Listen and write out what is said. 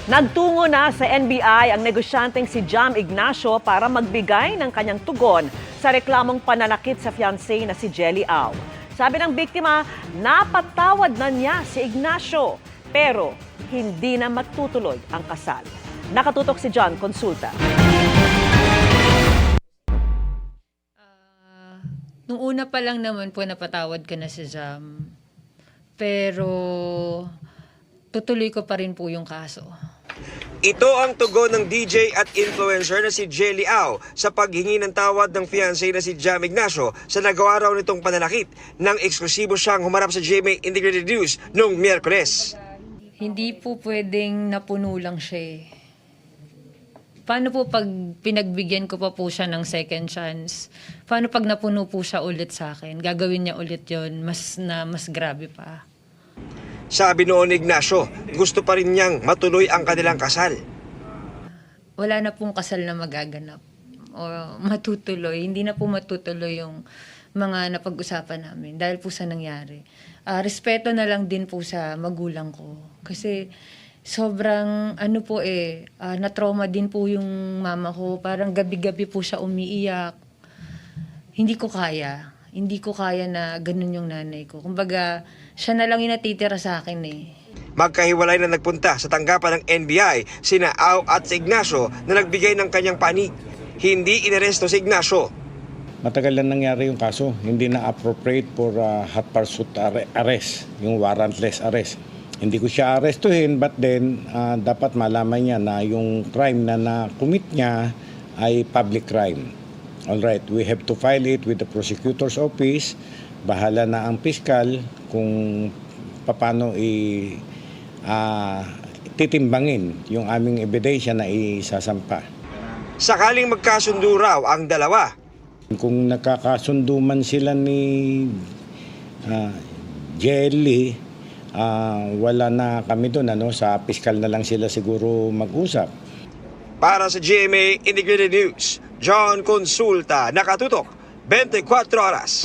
Nagtungo na sa NBI ang negosyanteng si Jam Ignacio para magbigay ng kanyang tugon sa reklamong pananakit sa fiancé na si Jelly Au. Sabi ng biktima, napatawad na niya si Ignacio pero hindi na matutuloy ang kasal. Nakatutok si John Consulta. Nung una pa lang naman po napatawad ka na si Jam. Pero tutuloy ko pa rin po yung kaso. Ito ang tugon ng DJ at influencer na si Jelly Au sa paghingi ng tawad ng fiancé na si Jam Ignacio sa nagawa raw nitong pananakit nang eksklusibo siyang humarap sa GMA Integrated News noong Miyerkules. Hindi po pwedeng napuno lang siya eh. Paano po pag pinagbigyan ko pa po siya ng second chance? Paano pag napuno po siya ulit sa akin? Gagawin niya ulit yon mas grabe pa. Sabi noon ni Ignacio, gusto pa rin niyang matuloy ang kanilang kasal. Wala na pong kasal na magaganap o matutuloy. Hindi na po matutuloy yung mga napag-usapan namin dahil po sa nangyari. Respeto na lang din po sa magulang ko. Kasi sobrang na-trauma din po yung mama ko. Parang gabi-gabi po siya umiiyak. Hindi ko kaya. Hindi ko kaya na ganun yung nanay ko. Kumbaga, siya na lang yung natitira sa akin eh. Magkahiwalay na nagpunta sa tanggapan ng NBI sina Au at si Ignacio na nagbigay ng kanyang panig. Hindi inaresto si Ignacio. Matagal na nangyari yung kaso. Hindi na appropriate for hot pursuit arrest, yung warrantless arrest. Hindi ko siya arestuhin but then dapat malaman niya na yung crime na na-commit niya ay public crime. Alright, we have to file it with the prosecutor's office. Bahala na ang piskal kung paano titimbangin yung aming ebidensya na isasampa. Sakaling magkasundo raw ang dalawa. Kung nakakasundo man sila ni Jelly, wala na kami doon. Sa piskal na lang sila siguro mag-usap. Para sa GMA Integrated News, John Consulta, nakatutok 24 oras.